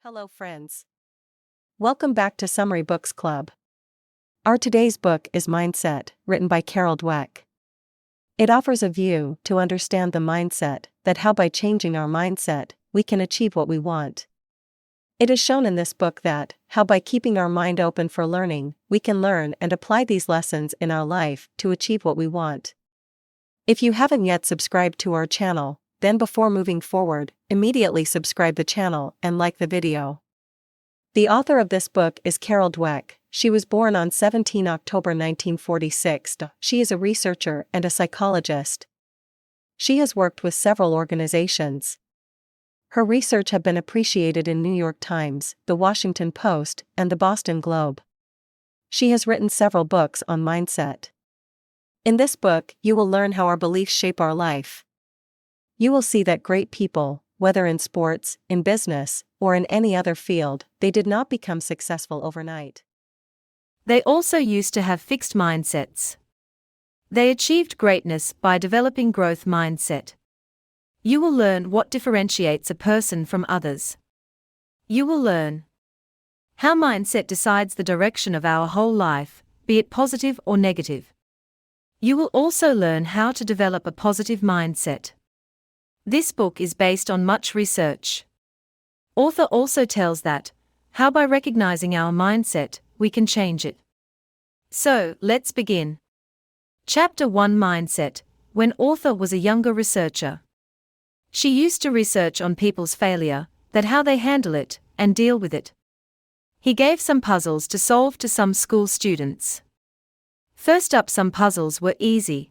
Hello, friends. Welcome back to Summary Books Club. Our today's book is Mindset, written by Carol Dweck. It offers a view to understand the mindset that how by changing our mindset, we can achieve what we want. It is shown in this book that how by keeping our mind open for learning, we can learn and apply these lessons in our life to achieve what we want. If you haven't yet subscribed to our channel, then before moving forward, immediately subscribe the channel and like the video. The author of this book is Carol Dweck. She was born on 17 October 1946. She is a researcher and a psychologist. She has worked with several organizations. Her research has been appreciated in New York Times, The Washington Post, and the Boston Globe. She has written several books on mindset. In this book, you will learn how our beliefs shape our life. You will see that great people, whether in sports, in business, or in any other field, they did not become successful overnight. They also used to have fixed mindsets. They achieved greatness by developing growth mindset. You will learn what differentiates a person from others. You will learn how mindset decides the direction of our whole life, be it positive or negative. You will also learn how to develop a positive mindset. This book is based on much research. Author also tells that, how by recognizing our mindset, we can change it. So, let's begin. Chapter 1 Mindset. When author was a younger researcher. She used to research on people's failure, that how they handle it, and deal with it. He gave some puzzles to solve to some school students. First up, some puzzles were easy.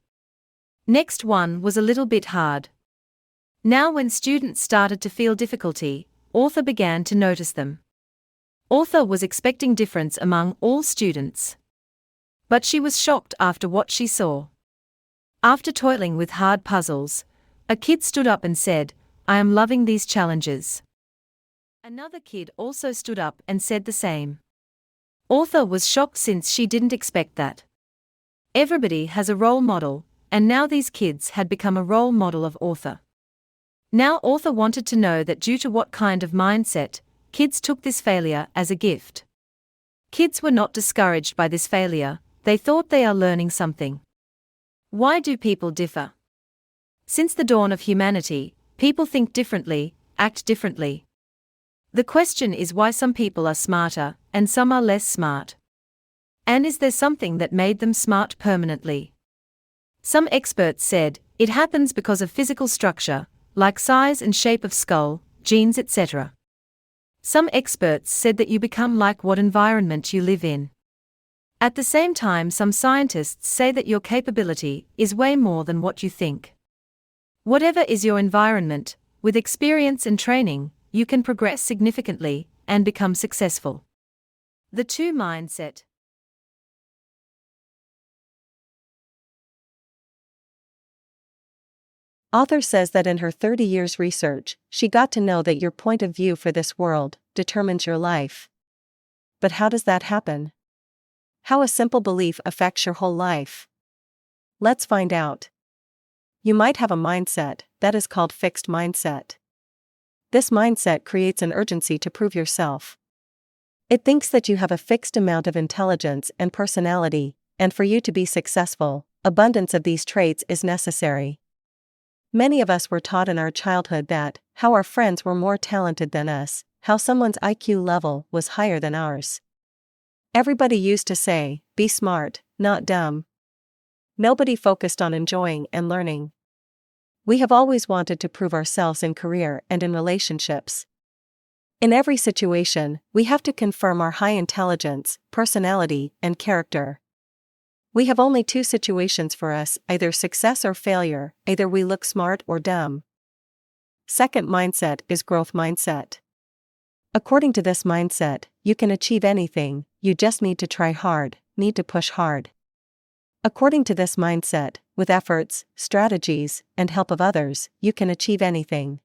Next one was a little bit hard. Now when students started to feel difficulty, author began to notice them. Author was expecting difference among all students. But she was shocked after what she saw. After toiling with hard puzzles, a kid stood up and said, "I am loving these challenges." Another kid also stood up and said the same. Author was shocked since she didn't expect that. Everybody has a role model, and now these kids had become a role model of author. Now author wanted to know that due to what kind of mindset, kids took this failure as a gift. Kids were not discouraged by this failure, they thought they are learning something. Why do people differ? Since the dawn of humanity, people think differently, act differently. The question is why some people are smarter, and some are less smart. And is there something that made them smart permanently? Some experts said, it happens because of physical structure, like size and shape of skull, genes, etc. Some experts said that you become like what environment you live in. At the same time, some scientists say that your capability is way more than what you think. Whatever is your environment, with experience and training, you can progress significantly and become successful. The 2 mindset. Author says that in her 30 years research, she got to know that your point of view for this world determines your life. But how does that happen? How a simple belief affects your whole life? Let's find out. You might have a mindset that is called fixed mindset. This mindset creates an urgency to prove yourself. It thinks that you have a fixed amount of intelligence and personality, and for you to be successful, abundance of these traits is necessary. Many of us were taught in our childhood that, how our friends were more talented than us, how someone's IQ level was higher than ours. Everybody used to say, be smart, not dumb. Nobody focused on enjoying and learning. We have always wanted to prove ourselves in career and in relationships. In every situation, we have to confirm our high intelligence, personality, and character. We have only 2 situations for us, either success or failure, either we look smart or dumb. Second mindset is growth mindset. According to this mindset, you can achieve anything, you just need to try hard, need to push hard. According to this mindset, with efforts, strategies, and help of others, you can achieve anything.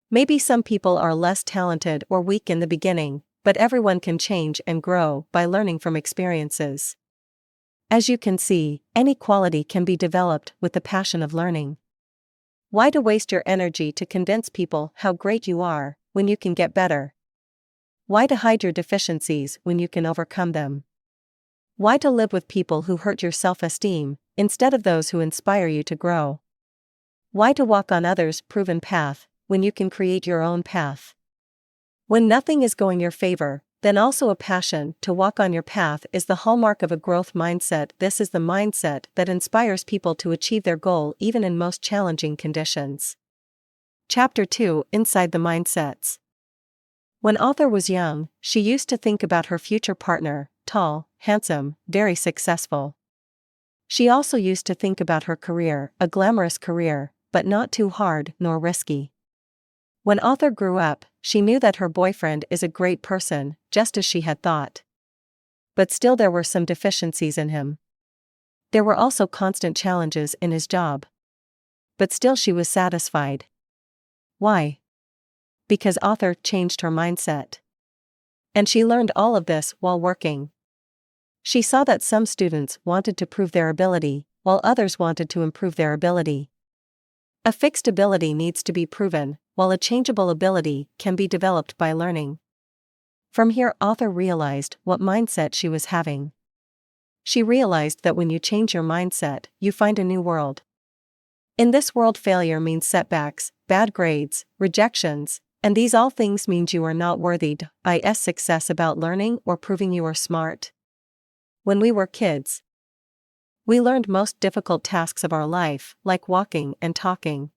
Maybe some people are less talented or weak in the beginning, but everyone can change and grow by learning from experiences. As you can see, any quality can be developed with the passion of learning. Why to waste your energy to convince people how great you are, when you can get better? Why to hide your deficiencies when you can overcome them? Why to live with people who hurt your self-esteem, instead of those who inspire you to grow? Why to walk on others' proven path, when you can create your own path? When nothing is going your favor, then also a passion to walk on your path is the hallmark of a growth mindset. This is the mindset that inspires people to achieve their goal even in most challenging conditions. Chapter 2: Inside the Mindsets. When author was young, she used to think about her future partner, tall, handsome, very successful. She also used to think about her career, a glamorous career, but not too hard nor risky. When author grew up, she knew that her boyfriend is a great person, just as she had thought. But still there were some deficiencies in him. There were also constant challenges in his job. But still she was satisfied. Why? Because author changed her mindset. And she learned all of this while working. She saw that some students wanted to prove their ability, while others wanted to improve their ability. A fixed ability needs to be proven, while a changeable ability can be developed by learning. From here, author realized what mindset she was having. She realized that when you change your mindset, you find a new world. In this world, failure means setbacks, bad grades, rejections, and these all things means you are not worthy of success about learning or proving you are smart. When we were kids, we learned most difficult tasks of our life, like walking and talking.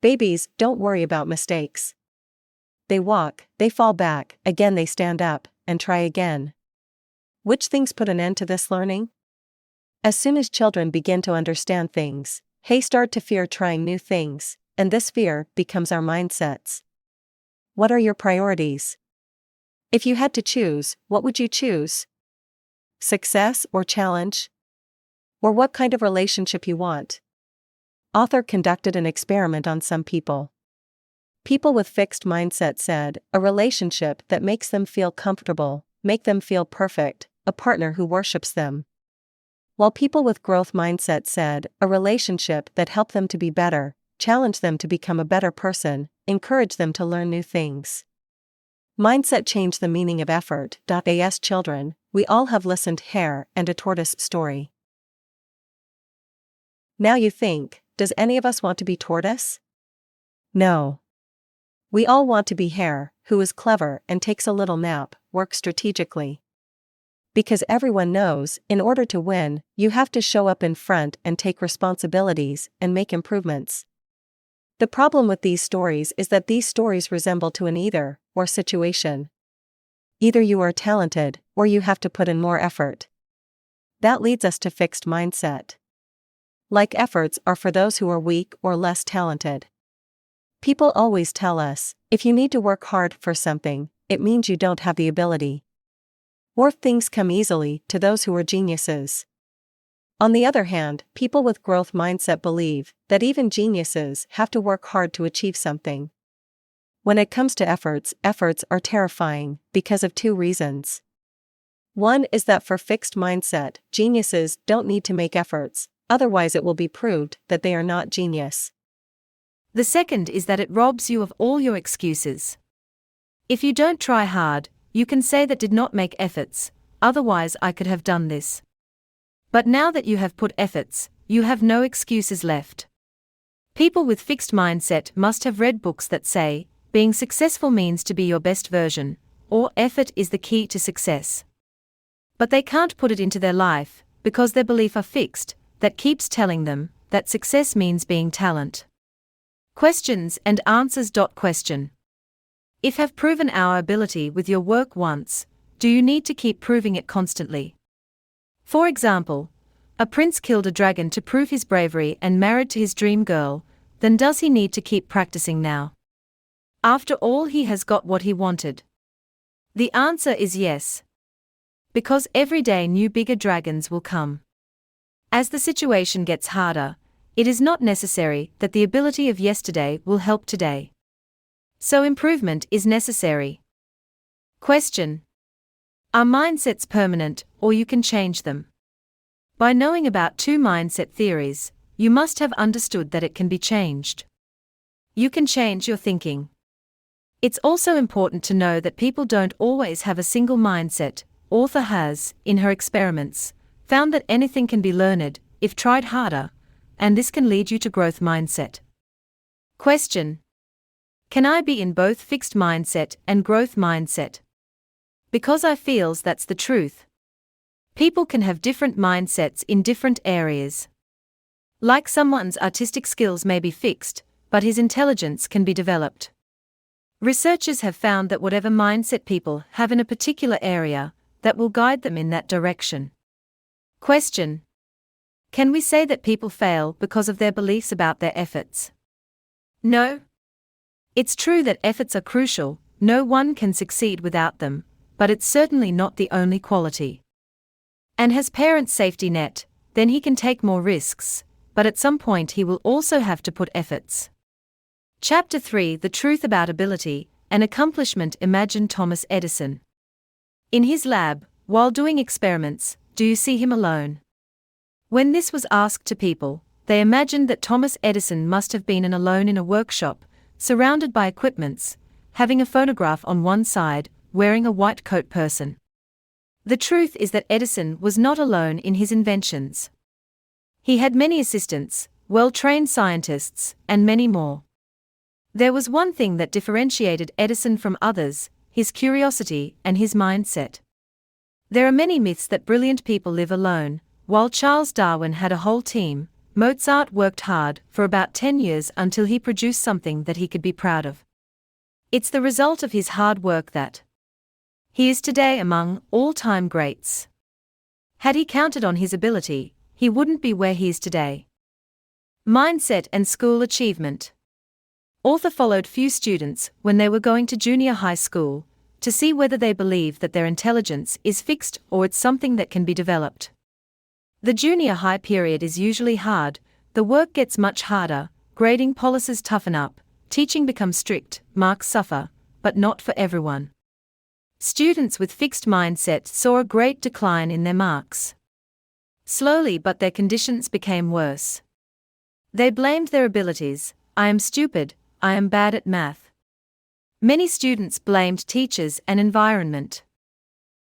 Babies don't worry about mistakes. They walk, they fall back, again they stand up, and try again. Which things put an end to this learning? As soon as children begin to understand things, they start to fear trying new things, and this fear becomes our mindsets. What are your priorities? If you had to choose, what would you choose? Success or challenge? Or what kind of relationship you want? Author conducted an experiment on some people. People with fixed mindset said, a relationship that makes them feel comfortable, make them feel perfect, a partner who worships them. While people with growth mindset said, a relationship that help them to be better, challenge them to become a better person, encourage them to learn new things. Mindset changed the meaning of effort. As children, we all have listened Hare and a Tortoise story. Now you think, does any of us want to be tortoise? No. We all want to be Hare, who is clever and takes a little nap, works strategically. Because everyone knows, in order to win, you have to show up in front and take responsibilities and make improvements. The problem with these stories is that these stories resemble to an either-or situation. Either you are talented, or you have to put in more effort. That leads us to fixed mindset. Like efforts are for those who are weak or less talented. People always tell us, if you need to work hard for something, it means you don't have the ability. Or things come easily to those who are geniuses. On the other hand, people with growth mindset believe that even geniuses have to work hard to achieve something. When it comes to efforts are terrifying because of two reasons. One is that for fixed mindset, geniuses don't need to make efforts, otherwise it will be proved that they are not genius. The second is that it robs you of all your excuses. If you don't try hard, you can say that did not make efforts, otherwise I could have done this. But now that you have put efforts, you have no excuses left. People with fixed mindset must have read books that say, being successful means to be your best version, or effort is the key to success. But they can't put it into their life, because their beliefs are fixed, that keeps telling them that success means being talent. Questions and answers. Question. If have proven our ability with your work once, do you need to keep proving it constantly? For example, a prince killed a dragon to prove his bravery and married to his dream girl, then does he need to keep practicing now? After all, he has got what he wanted. The answer is yes. Because every day new bigger dragons will come. As the situation gets harder, it is not necessary that the ability of yesterday will help today. So improvement is necessary. Question. Are mindsets permanent, or you can change them? By knowing about two mindset theories, you must have understood that it can be changed. You can change your thinking. It's also important to know that people don't always have a single mindset. Author has, in her experiments, found that anything can be learned if tried harder, and this can lead you to growth mindset. Question: can I be in both fixed mindset and growth mindset? Because I feels that's the truth. People can have different mindsets in different areas. Like someone's artistic skills may be fixed, but his intelligence can be developed. Researchers have found that whatever mindset people have in a particular area, that will guide them in that direction. Question: can we say that people fail because of their beliefs about their efforts? No. It's true that efforts are crucial, no one can succeed without them, but it's certainly not the only quality. And has parents' safety net, then he can take more risks, but at some point he will also have to put efforts. Chapter 3: The Truth About Ability and Accomplishment. Imagine Thomas Edison. In his lab, while doing experiments, do you see him alone? When this was asked to people, they imagined that Thomas Edison must have been alone in a workshop, surrounded by equipments, having a phonograph on one side, wearing a white coat person. The truth is that Edison was not alone in his inventions. He had many assistants, well-trained scientists, and many more. There was one thing that differentiated Edison from others: his curiosity and his mindset. There are many myths that brilliant people live alone. While Charles Darwin had a whole team, Mozart worked hard for about 10 years until he produced something that he could be proud of. It's the result of his hard work that he is today among all-time greats. Had he counted on his ability, he wouldn't be where he is today. Mindset and school achievement. Author followed few students when they were going to junior high school to see whether they believe that their intelligence is fixed or it's something that can be developed. The junior high period is usually hard, the work gets much harder, grading policies toughen up, teaching becomes strict, marks suffer, but not for everyone. Students with fixed mindsets saw a great decline in their marks. Slowly, but their conditions became worse. They blamed their abilities. I am stupid, I am bad at math. Many students blamed teachers and environment.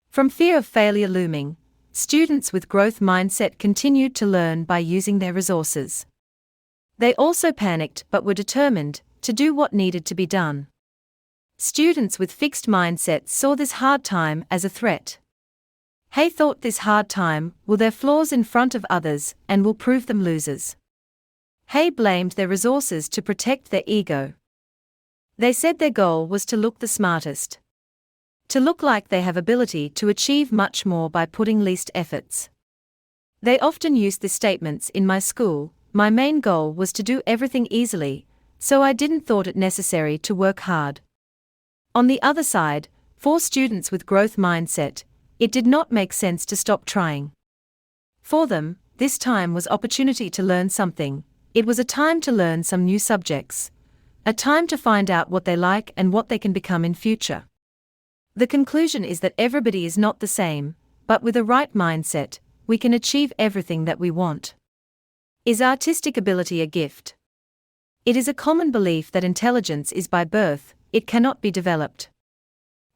From fear of failure looming, students with growth mindset continued to learn by using their resources. They also panicked but were determined to do what needed to be done. Students with fixed mindsets saw this hard time as a threat. They thought this hard time will their flaws in front of others and will prove them losers. They blamed their resources to protect their ego. They said their goal was to look the smartest. To look like they have ability to achieve much more by putting least efforts. They often used these statements: in my school, my main goal was to do everything easily, so I didn't thought it necessary to work hard. On the other side, for students with growth mindset, it did not make sense to stop trying. For them, this time was opportunity to learn something. It was a time to learn some new subjects. A time to find out what they like and what they can become in future. The conclusion is that everybody is not the same, but with a right mindset, we can achieve everything that we want. Is artistic ability a gift? It is a common belief that intelligence is by birth, it cannot be developed.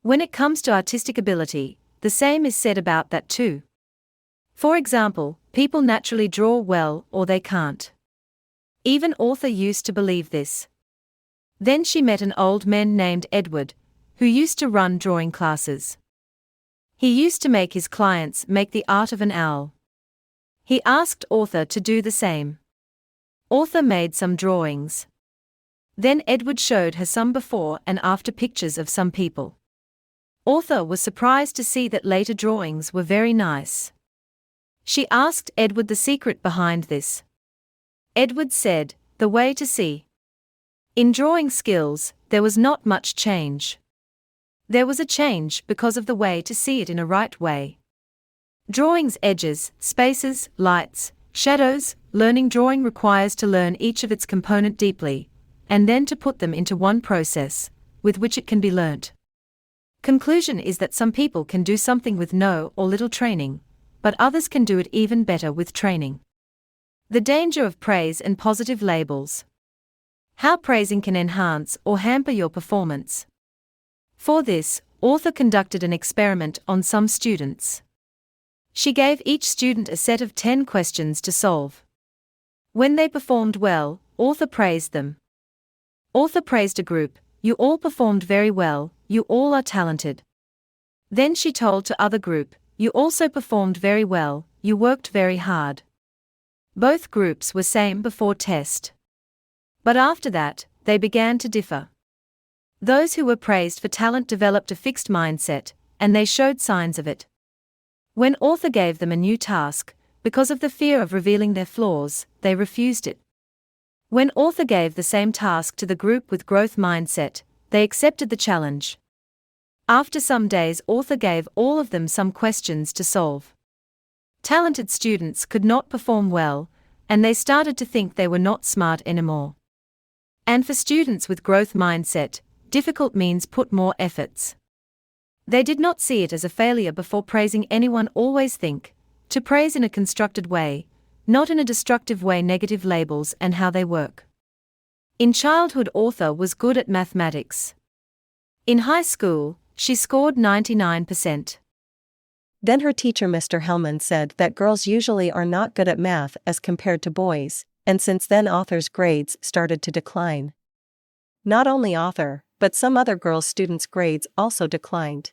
When it comes to artistic ability, the same is said about that too. For example, people naturally draw well or they can't. Even author used to believe this. Then she met an old man named Edward, who used to run drawing classes. He used to make his clients make the art of an owl. He asked author to do the same. Author made some drawings. Then Edward showed her some before and after pictures of some people. Author was surprised to see that later drawings were very nice. She asked Edward the secret behind this. Edward said, the way to see. In drawing skills, there was not much change. There was a change because of the way to see it in a right way. Drawing's edges, spaces, lights, shadows. Learning drawing requires to learn each of its component deeply, and then to put them into one process, with which it can be learnt. Conclusion is that some people can do something with no or little training, but others can do it even better with training. The danger of praise and positive labels. How praising can enhance or hamper your performance. For this, author conducted an experiment on some students. She gave each student a set of 10 questions to solve. When they performed well, author praised them. Author praised a group, "You all performed very well, you all are talented." Then she told to other group, "You also performed very well, you worked very hard." Both groups were same before test. But after that, they began to differ. Those who were praised for talent developed a fixed mindset, and they showed signs of it. When author gave them a new task, because of the fear of revealing their flaws, they refused it. When author gave the same task to the group with growth mindset, they accepted the challenge. After some days, author gave all of them some questions to solve. Talented students could not perform well, and they started to think they were not smart anymore. And for students with growth mindset, difficult means put more efforts. They did not see it as a failure before praising anyone. Always think to praise in a constructed way, not in a destructive way. Negative labels and how they work. In childhood, author was good at mathematics. In high school, she scored 99%. Then her teacher Mr. Hellman said that girls usually are not good at math as compared to boys, and since then author's grades started to decline. Not only author, but some other girls' students' grades also declined.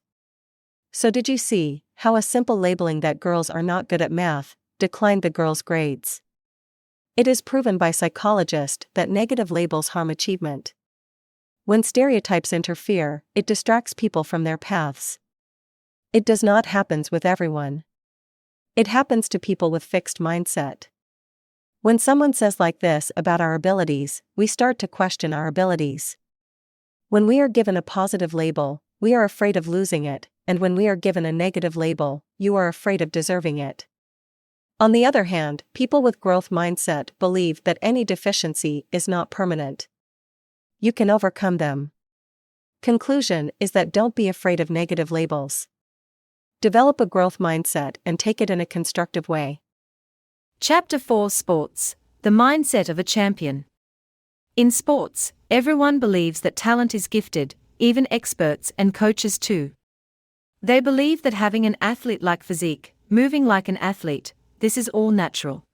So did you see how a simple labeling that girls are not good at math declined the girls' grades? It is proven by psychologists that negative labels harm achievement. When stereotypes interfere, it distracts people from their paths. It does not happen with everyone. It happens to people with fixed mindset. When someone says like this about our abilities, we start to question our abilities. When we are given a positive label, we are afraid of losing it, and when we are given a negative label, you are afraid of deserving it. On the other hand, people with growth mindset believe that any deficiency is not permanent. You can overcome them. Conclusion is that don't be afraid of negative labels. Develop a growth mindset and take it in a constructive way. Chapter 4: Sports, the mindset of a champion. In sports, everyone believes that talent is gifted, even experts and coaches too. They believe that having an athlete-like physique, moving like an athlete, this is all natural.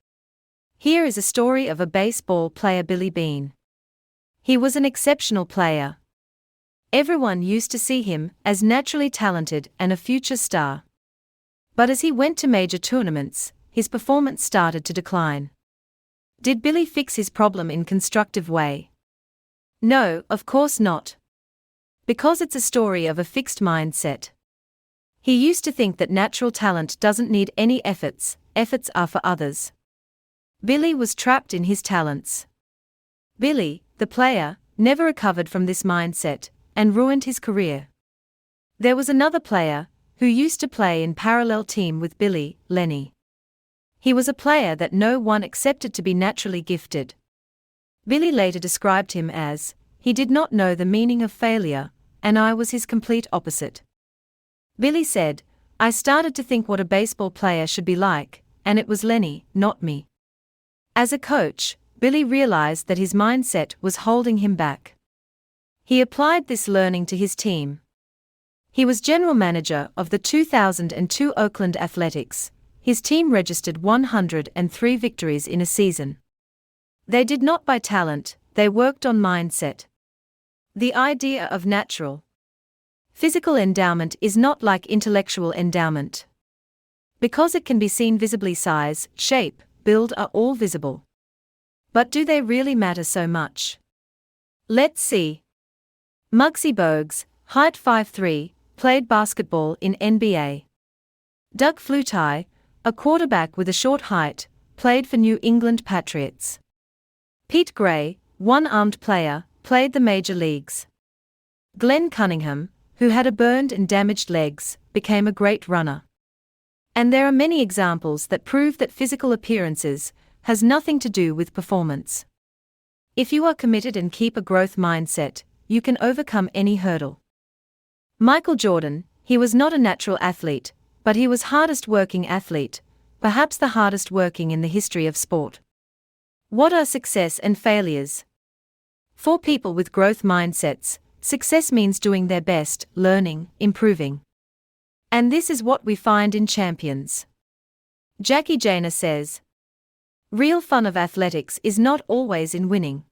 Here is a story of a baseball player, Billy Beane. He was an exceptional player. Everyone used to see him as naturally talented and a future star. But as he went to major tournaments, his performance started to decline. Did Billy fix his problem in constructive way? No, of course not. Because it's a story of a fixed mindset. He used to think that natural talent doesn't need any efforts are for others. Billy was trapped in his talents. Billy, the player, never recovered from this mindset, and ruined his career. There was another player, who used to play in parallel team with Billy, Lenny. He was a player that no one accepted to be naturally gifted. Billy later described him as, "He did not know the meaning of failure, and I was his complete opposite." Billy said, "I started to think what a baseball player should be like, and it was Lenny, not me." As a coach, Billy realized that his mindset was holding him back. He applied this learning to his team. He was general manager of the 2002 Oakland Athletics. His team registered 103 victories in a season. They did not buy talent, they worked on mindset. The idea of natural physical endowment is not like intellectual endowment. Because it can be seen visibly, size, shape, build are all visible. But do they really matter so much? Let's see. Muggsy Bogues, height 5'3", played basketball in NBA. Doug Flutie, a quarterback with a short height, played for New England Patriots. Pete Gray, one-armed player, played the major leagues. Glenn Cunningham, who had a burned and damaged legs, became a great runner. And there are many examples that prove that physical appearances has nothing to do with performance. If you are committed and keep a growth mindset, you can overcome any hurdle. Michael Jordan, he was not a natural athlete, but he was hardest working athlete, perhaps the hardest working in the history of sport. What are success and failures? For people with growth mindsets, success means doing their best, learning, improving. And this is what we find in champions. Jackie Janer says, "Real fun of athletics is not always in winning.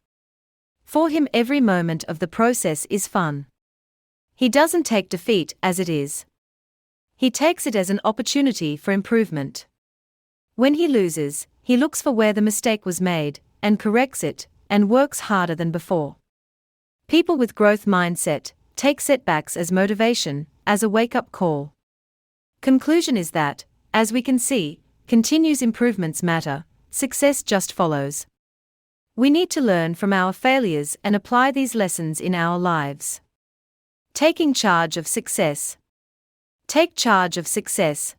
For him, every moment of the process is fun. He doesn't take defeat as it is. He takes it as an opportunity for improvement. When he loses, he looks for where the mistake was made, and corrects it, and works harder than before." People with growth mindset take setbacks as motivation, as a wake-up call. Conclusion is that, as we can see, continuous improvements matter, success just follows. We need to learn from our failures and apply these lessons in our lives. Taking charge of success. Take charge of success.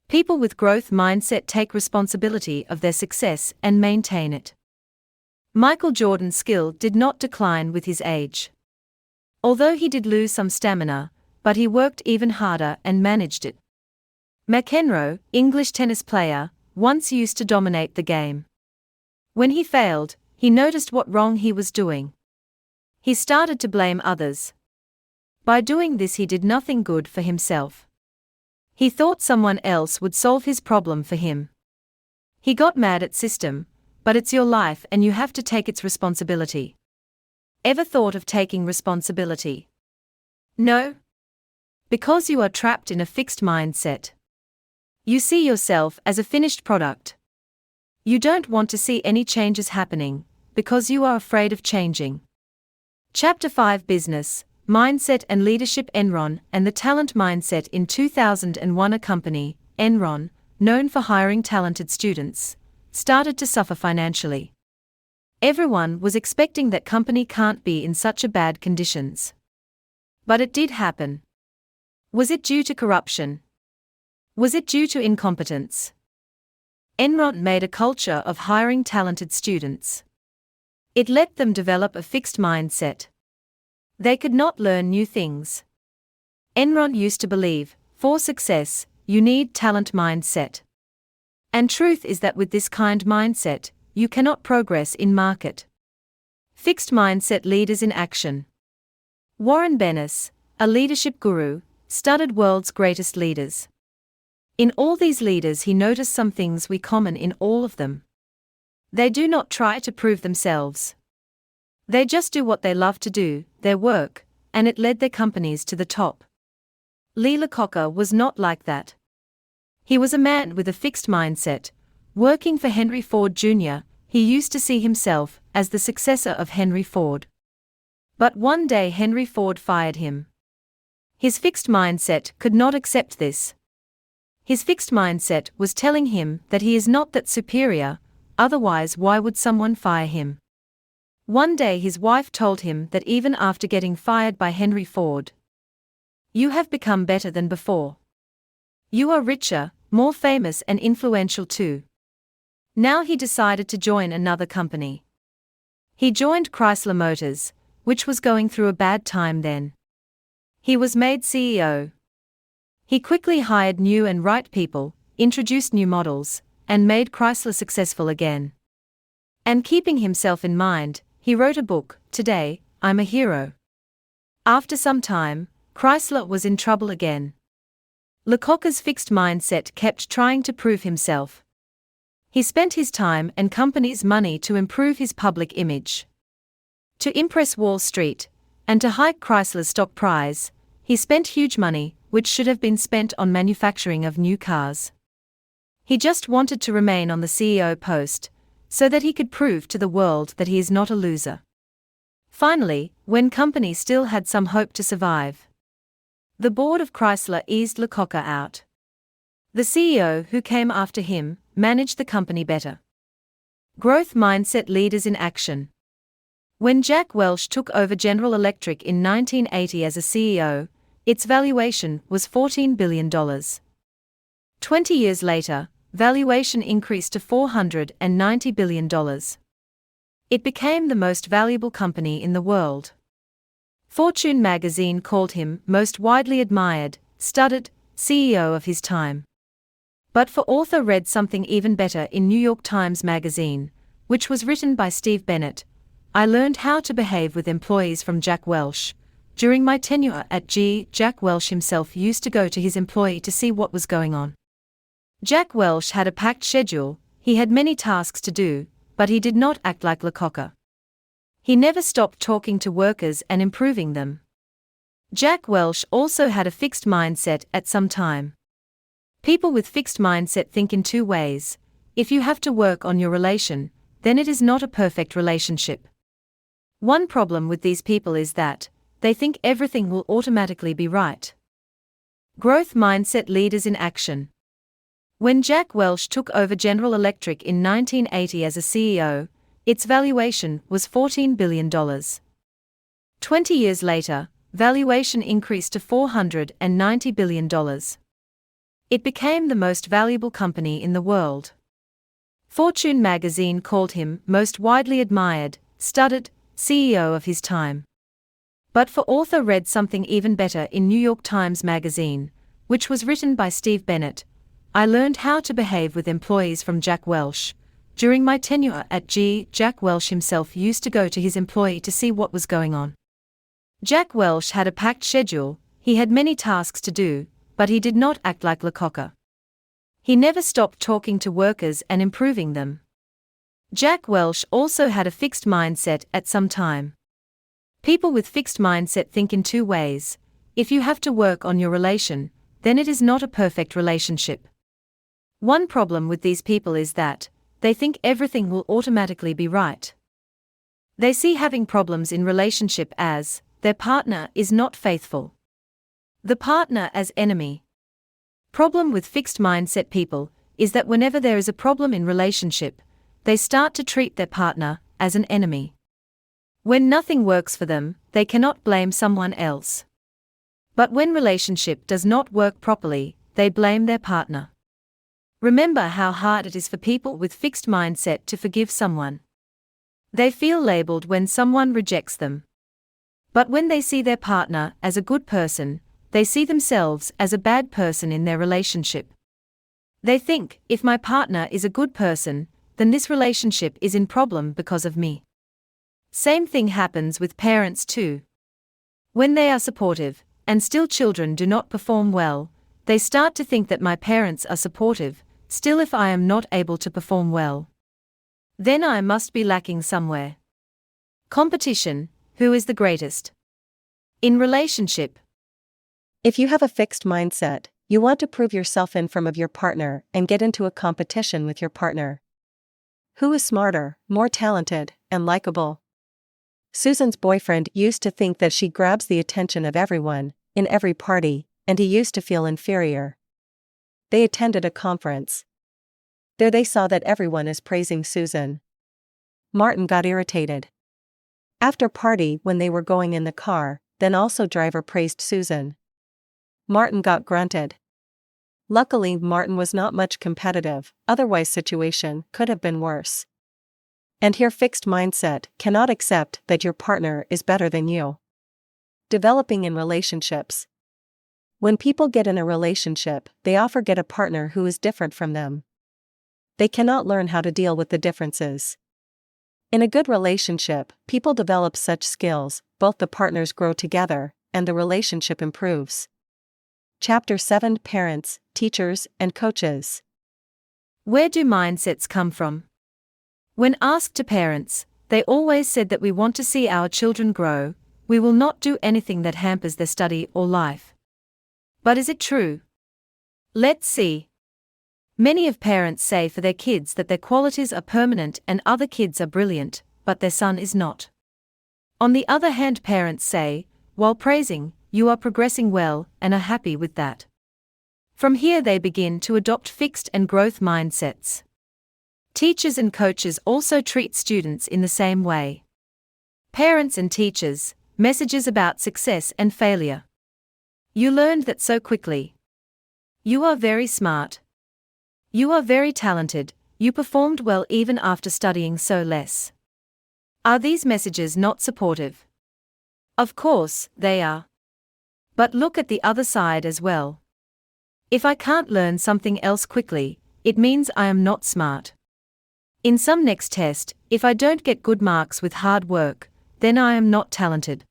People with growth mindset take responsibility of their success and maintain it. Michael Jordan's skill did not decline with his age. Although he did lose some stamina, but he worked even harder and managed it. McEnroe, English tennis player, once used to dominate the game. When he failed, he noticed what wrong he was doing. He started to blame others. By doing this, he did nothing good for himself. He thought someone else would solve his problem for him. He got mad at system, but it's your life and you have to take its responsibility. Ever thought of taking responsibility? No? Because you are trapped in a fixed mindset. You see yourself as a finished product. You don't want to see any changes happening, because you are afraid of changing. Chapter 5 Business, Mindset and Leadership. Enron and the talent mindset. In 2001, a company, Enron, known for hiring talented students, started to suffer financially. Everyone was expecting that company can't be in such a bad conditions. But it did happen. Was it due to corruption? Was it due to incompetence? Enron made a culture of hiring talented students. It let them develop a fixed mindset. They could not learn new things. Enron used to believe, for success, you need talent mindset. And truth is that with this kind mindset, you cannot progress in market. Fixed mindset leaders in action. Warren Bennis, a leadership guru, studied world's greatest leaders. In all these leaders, he noticed some things we common in all of them. They do not try to prove themselves. They just do what they love to do, their work, and it led their companies to the top. Lee Iacocca was not like that. He was a man with a fixed mindset. Working for Henry Ford Jr., he used to see himself as the successor of Henry Ford. But one day Henry Ford fired him. His fixed mindset could not accept this. His fixed mindset was telling him that he is not that superior, otherwise why would someone fire him? One day his wife told him that even after getting fired by Henry Ford, "You have become better than before. You are richer, more famous and influential too." Now he decided to join another company. He joined Chrysler Motors, which was going through a bad time then. He was made CEO. He quickly hired new and right people, introduced new models, and made Chrysler successful again. And keeping himself in mind, he wrote a book, Today, I'm a Hero. After some time, Chrysler was in trouble again. Iacocca's fixed mindset kept trying to prove himself. He spent his time and company's money to improve his public image. To impress Wall Street, and to hike Chrysler's stock price, he spent huge money, which should have been spent on manufacturing of new cars. He just wanted to remain on the CEO post, so that he could prove to the world that he is not a loser. Finally, when company still had some hope to survive, the board of Chrysler eased Iacocca out. The CEO who came after him managed the company better. Growth mindset leaders in action. When Jack Welch took over General Electric in 1980 as a CEO, its valuation was $14 billion. 20 years later, valuation increased to $490 billion. It became the most valuable company in the world. Fortune magazine called him most widely admired, studied CEO of his time. But for author read something even better in New York Times Magazine, which was written by Steve Bennett. I learned how to behave with employees from Jack Welch, During my tenure at GE, Jack Welch himself used to go to his employee to see what was going on. Jack Welch had a packed schedule, he had many tasks to do, but he did not act like Lecoq. He never stopped talking to workers and improving them. Jack Welch also had a fixed mindset at some time. People with fixed mindset think in two ways. If you have to work on your relation, then it is not a perfect relationship. One problem with these people is that they think everything will automatically be right. Growth mindset leaders in action. When Jack Welch took over General Electric in 1980 as a CEO, its valuation was $14 billion. 20 years later, valuation increased to $490 billion. It became the most valuable company in the world. Fortune magazine called him most widely admired, studied CEO of his time. But for author read something even better in New York Times Magazine, which was written by Steve Bennett. I learned how to behave with employees from Jack Welch. During my tenure at GE, Jack Welch himself used to go to his employee to see what was going on. Jack Welch had a packed schedule, he had many tasks to do, but he did not act like Lecoq. He never stopped talking to workers and improving them. Jack Welch also had a fixed mindset at some time. People with fixed mindset think in two ways. If you have to work on your relation, then it is not a perfect relationship. One problem with these people is that they think everything will automatically be right. They see having problems in relationship as their partner is not faithful. The partner as enemy. Problem with fixed mindset people is that whenever there is a problem in relationship, they start to treat their partner as an enemy. When nothing works for them, they cannot blame someone else. But when relationship does not work properly, they blame their partner. Remember how hard it is for people with fixed mindset to forgive someone. They feel labeled when someone rejects them. But when they see their partner as a good person, they see themselves as a bad person in their relationship. They think, if my partner is a good person, then this relationship is in problem because of me. Same thing happens with parents too. When they are supportive, and still children do not perform well, they start to think that my parents are supportive, still if I am not able to perform well, then I must be lacking somewhere. Competition, who is the greatest? In relationship. If you have a fixed mindset, you want to prove yourself in front of your partner and get into a competition with your partner. Who is smarter, more talented, and likable? Susan's boyfriend used to think that she grabs the attention of everyone, in every party, and he used to feel inferior. They attended a conference. There they saw that everyone is praising Susan. Martin got irritated. After party when they were going in the car, then also driver praised Susan. Martin got grunted. Luckily Martin was not much competitive, otherwise situation could have been worse. And here fixed mindset cannot accept that your partner is better than you. Developing in relationships. When people get in a relationship, they often get a partner who is different from them. They cannot learn how to deal with the differences. In a good relationship, people develop such skills, both the partners grow together, and the relationship improves. Chapter 7: Parents, Teachers, and Coaches. Where do mindsets come from? When asked to parents, they always said that we want to see our children grow, we will not do anything that hampers their study or life. But is it true? Let's see. Many of parents say for their kids that their qualities are permanent and other kids are brilliant, but their son is not. On the other hand, parents say, while praising, you are progressing well, and are happy with that. From here they begin to adopt fixed and growth mindsets. Teachers and coaches also treat students in the same way. Parents and teachers, messages about success and failure. You learned that so quickly. You are very smart. You are very talented, you performed well even after studying so less. Are these messages not supportive? Of course, they are. But look at the other side as well. If I can't learn something else quickly, it means I am not smart. In some next test, if I don't get good marks with hard work, then I am not talented.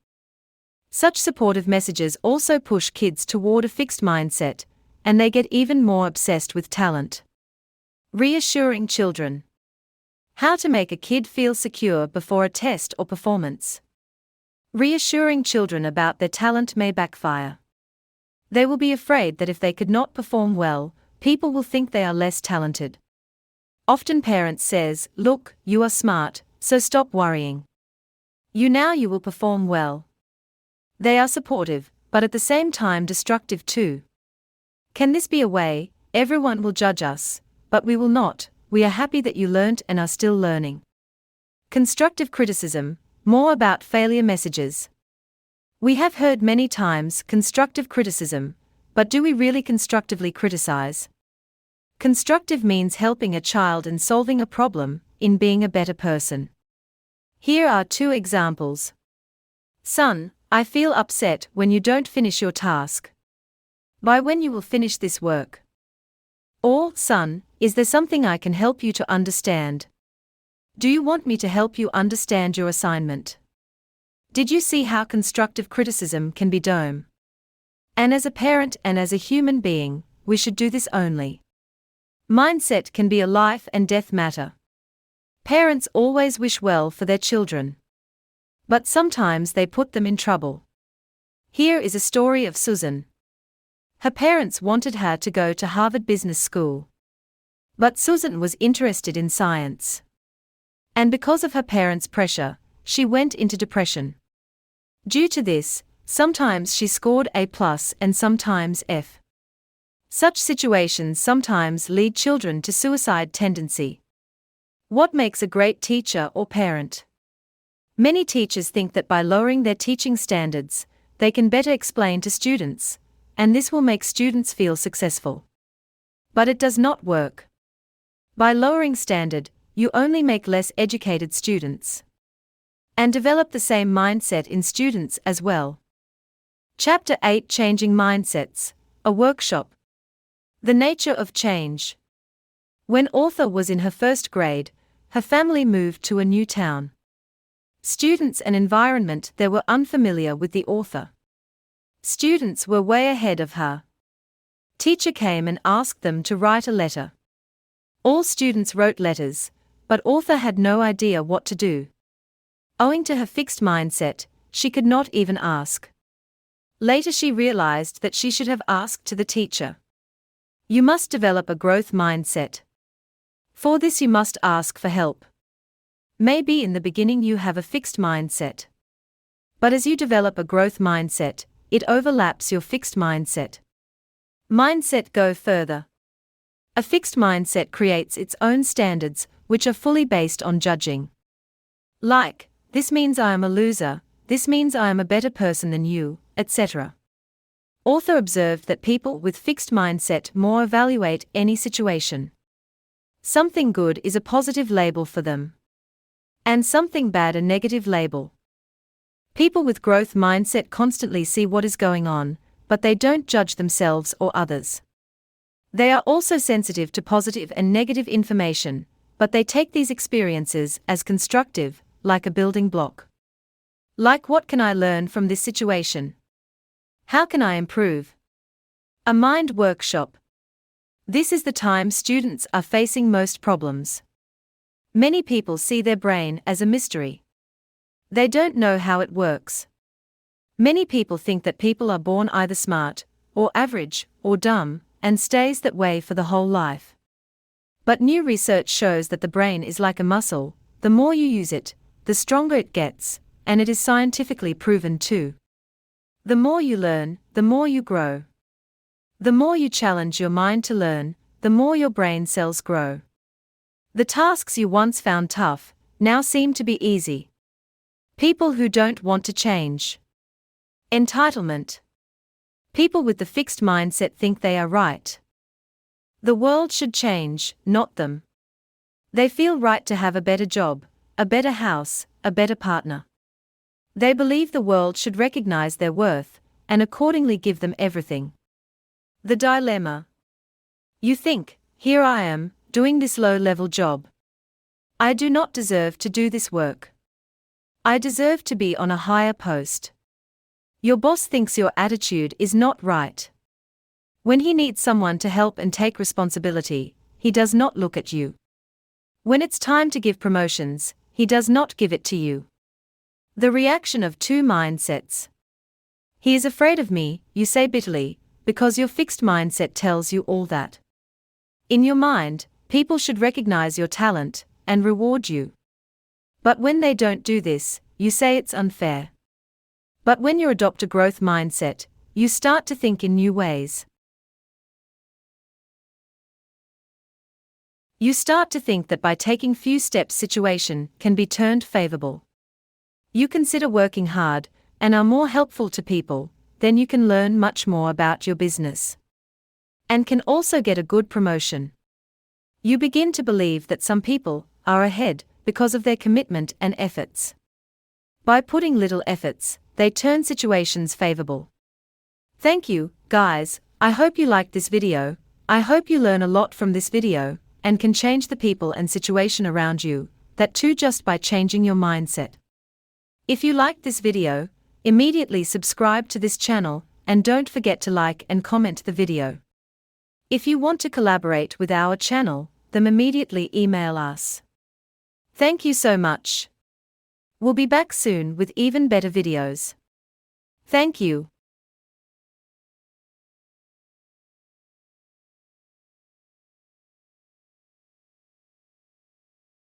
Such supportive messages also push kids toward a fixed mindset, and they get even more obsessed with talent. Reassuring children. How to make a kid feel secure before a test or performance. Reassuring children about their talent may backfire. They will be afraid that if they could not perform well, people will think they are less talented. Often parents says, "Look, you are smart, so stop worrying. You will perform well." They are supportive, but at the same time destructive too. Can this be a way? Everyone will judge us, but we will not. We are happy that you learnt and are still learning. Constructive criticism, more about failure messages. We have heard many times constructive criticism, but do we really constructively criticize? Constructive means helping a child in solving a problem, in being a better person. Here are 2 examples. Son, I feel upset when you don't finish your task. By when you will finish this work? Or, son, is there something I can help you to understand? Do you want me to help you understand your assignment? Did you see how constructive criticism can be done? And as a parent and as a human being, we should do this only. Mindset can be a life and death matter. Parents always wish well for their children. But sometimes they put them in trouble. Here is a story of Susan. Her parents wanted her to go to Harvard Business School. But Susan was interested in science. And because of her parents' pressure, she went into depression. Due to this, sometimes she scored A+ and sometimes F. Such situations sometimes lead children to suicide tendency. What makes a great teacher or parent? Many teachers think that by lowering their teaching standards, they can better explain to students, and this will make students feel successful. But it does not work. By lowering standard, you only make less educated students. And develop the same mindset in students as well. Chapter 8: Changing Mindsets, a workshop. The nature of change. When author was in her 1st grade, her family moved to a new town. Students and environment there were unfamiliar with the author. Students were way ahead of her. Teacher came and asked them to write a letter. All students wrote letters, but author had no idea what to do. Owing to her fixed mindset, she could not even ask. Later she realized that she should have asked to the teacher. You must develop a growth mindset. For this you must ask for help. Maybe in the beginning you have a fixed mindset. But as you develop a growth mindset, it overlaps your fixed mindset. Mindset go further. A fixed mindset creates its own standards, which are fully based on judging. Like, this means I am a loser, this means I am a better person than you, etc. Author observed that people with fixed mindset more evaluate any situation. Something good is a positive label for them. And something bad a negative label. People with growth mindset constantly see what is going on, but they don't judge themselves or others. They are also sensitive to positive and negative information, but they take these experiences as constructive, like a building block. Like, what can I learn from this situation? How can I improve? A mind workshop. This is the time students are facing most problems. Many people see their brain as a mystery. They don't know how it works. Many people think that people are born either smart, or average, or dumb, and stays that way for the whole life. But new research shows that the brain is like a muscle, the more you use it, the stronger it gets, and it is scientifically proven too. The more you learn, the more you grow. The more you challenge your mind to learn, the more your brain cells grow. The tasks you once found tough, now seem to be easy. People who don't want to change. Entitlement. People with the fixed mindset think they are right. The world should change, not them. They feel right to have a better job, a better house, a better partner. They believe the world should recognize their worth, and accordingly give them everything. The dilemma. You think, here I am, doing this low-level job. I do not deserve to do this work. I deserve to be on a higher post. Your boss thinks your attitude is not right. When he needs someone to help and take responsibility, he does not look at you. When it's time to give promotions, he does not give it to you. The reaction of two mindsets. He is afraid of me, you say bitterly, because your fixed mindset tells you all that. In your mind, people should recognize your talent and reward you. But when they don't do this, you say it's unfair. But when you adopt a growth mindset, you start to think in new ways. You start to think that by taking few steps, situation can be turned favorable. You consider working hard and are more helpful to people, then you can learn much more about your business. And can also get a good promotion. You begin to believe that some people are ahead because of their commitment and efforts. By putting little efforts, they turn situations favorable. Thank you, guys. I hope you liked this video. I hope you learn a lot from this video and can change the people and situation around you, that too just by changing your mindset. If you liked this video, immediately subscribe to this channel and don't forget to like and comment the video. If you want to collaborate with our channel, then immediately email us. Thank you so much. We'll be back soon with even better videos. Thank you.